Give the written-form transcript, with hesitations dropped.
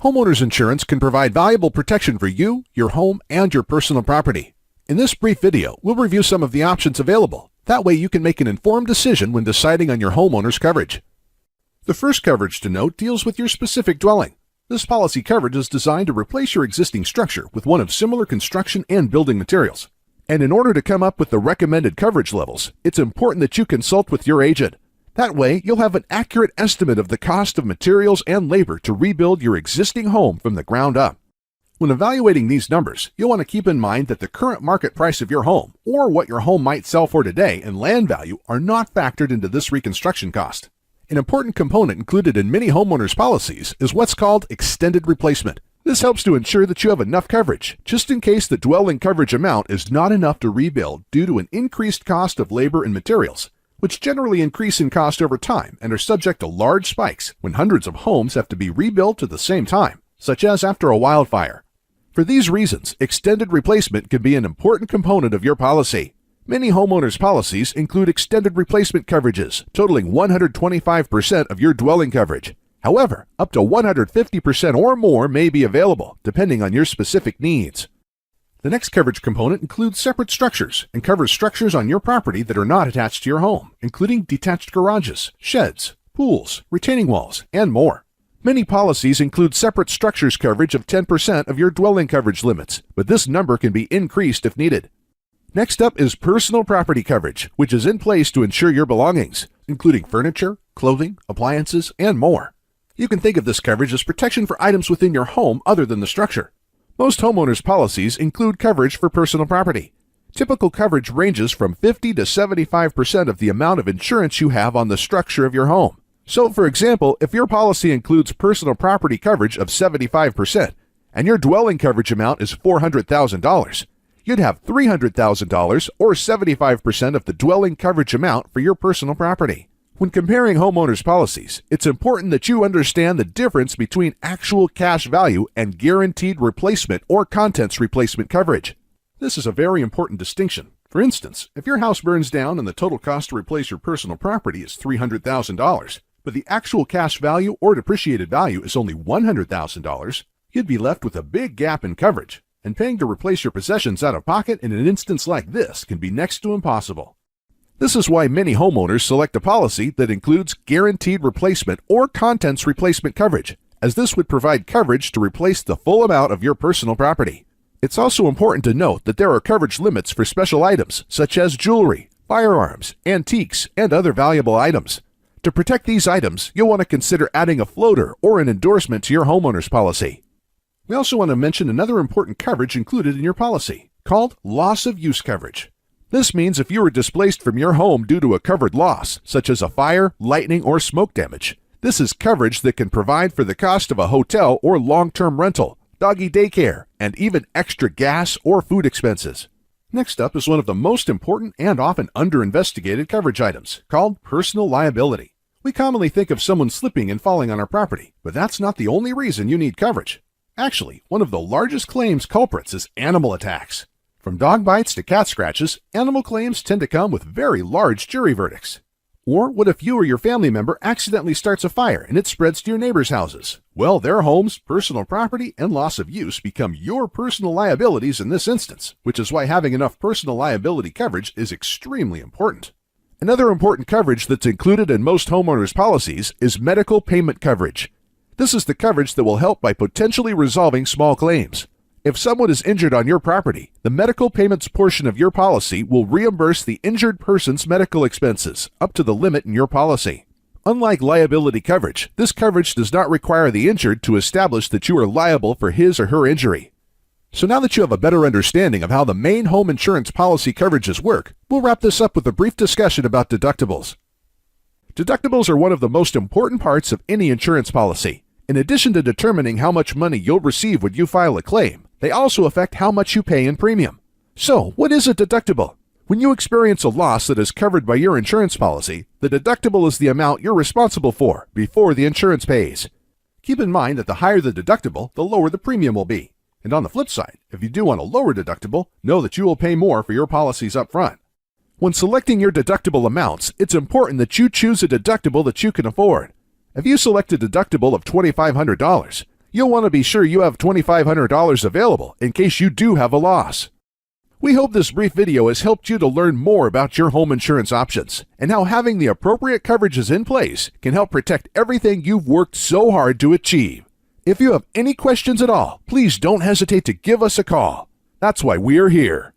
Homeowners insurance can provide valuable protection for you, your home, and your personal property. In this brief video, we'll review some of the options available. That way you can make an informed decision when deciding on your homeowner's coverage. The first coverage to note deals with your specific dwelling. This policy coverage is designed to replace your existing structure with one of similar construction and building materials. And in order to come up with the recommended coverage levels, it's important that you consult with your agent. That way, you'll have an accurate estimate of the cost of materials and labor to rebuild your existing home from the ground up. When evaluating these numbers, you'll want to keep in mind that the current market price of your home, or what your home might sell for today, and land value are not factored into this reconstruction cost. An important component included in many homeowners' policies is what's called extended replacement. This helps to ensure that you have enough coverage, just in case the dwelling coverage amount is not enough to rebuild due to an increased cost of labor and materials, which generally increase in cost over time and are subject to large spikes when hundreds of homes have to be rebuilt at the same time, such as after a wildfire. For these reasons, extended replacement can be an important component of your policy. Many homeowners' policies include extended replacement coverages, totaling 125% of your dwelling coverage. However, up to 150% or more may be available, depending on your specific needs. The next coverage component includes separate structures and covers structures on your property that are not attached to your home, including detached garages, sheds, pools, retaining walls, and more. Many policies include separate structures coverage of 10% of your dwelling coverage limits, but this number can be increased if needed. Next up is personal property coverage, which is in place to insure your belongings, including furniture, clothing, appliances, and more. You can think of this coverage as protection for items within your home other than the structure. Most homeowners' policies include coverage for personal property. Typical coverage ranges from 50 to 75% of the amount of insurance you have on the structure of your home. So, for example, if your policy includes personal property coverage of 75% and your dwelling coverage amount is $400,000, you'd have $300,000 or 75% of the dwelling coverage amount for your personal property. When comparing homeowners' policies, it's important that you understand the difference between actual cash value and guaranteed replacement or contents replacement coverage. This is a very important distinction. For instance, if your house burns down and the total cost to replace your personal property is $300,000, but the actual cash value or depreciated value is only $100,000, you'd be left with a big gap in coverage, and paying to replace your possessions out of pocket in an instance like this can be next to impossible. This is why many homeowners select a policy that includes guaranteed replacement or contents replacement coverage, as this would provide coverage to replace the full amount of your personal property. It's also important to note that there are coverage limits for special items such as jewelry, firearms, antiques, and other valuable items. To protect these items, you'll want to consider adding a floater or an endorsement to your homeowner's policy. We also want to mention another important coverage included in your policy, called loss of use coverage. This means if you were displaced from your home due to a covered loss, such as a fire, lightning, or smoke damage, this is coverage that can provide for the cost of a hotel or long-term rental, doggy daycare, and even extra gas or food expenses. Next up is one of the most important and often under-investigated coverage items, called personal liability. We commonly think of someone slipping and falling on our property, but that's not the only reason you need coverage. Actually, one of the largest claims culprits is animal attacks. From dog bites to cat scratches, animal claims tend to come with very large jury verdicts. Or what if you or your family member accidentally starts a fire and it spreads to your neighbors' houses? Well, their homes, personal property, and loss of use become your personal liabilities in this instance, which is why having enough personal liability coverage is extremely important. Another important coverage that's included in most homeowners' policies is medical payment coverage. This is the coverage that will help by potentially resolving small claims. If someone is injured on your property, the medical payments portion of your policy will reimburse the injured person's medical expenses up to the limit in your policy. Unlike liability coverage, this coverage does not require the injured to establish that you are liable for his or her injury. So now that you have a better understanding of how the main home insurance policy coverages work, we'll wrap this up with a brief discussion about deductibles. Deductibles are one of the most important parts of any insurance policy. In addition to determining how much money you'll receive when you file a claim, they also affect how much you pay in premium. So, what is a deductible? When you experience a loss that is covered by your insurance policy, the deductible is the amount you're responsible for before the insurance pays. Keep in mind that the higher the deductible, the lower the premium will be. And on the flip side, if you do want a lower deductible, know that you will pay more for your policies up front. When selecting your deductible amounts, it's important that you choose a deductible that you can afford. If you select a deductible of $2,500, You'll want to be sure you have $2,500 available in case you do have a loss. We hope this brief video has helped you to learn more about your home insurance options and how having the appropriate coverages in place can help protect everything you've worked so hard to achieve. If you have any questions at all, please don't hesitate to give us a call. That's why we're here.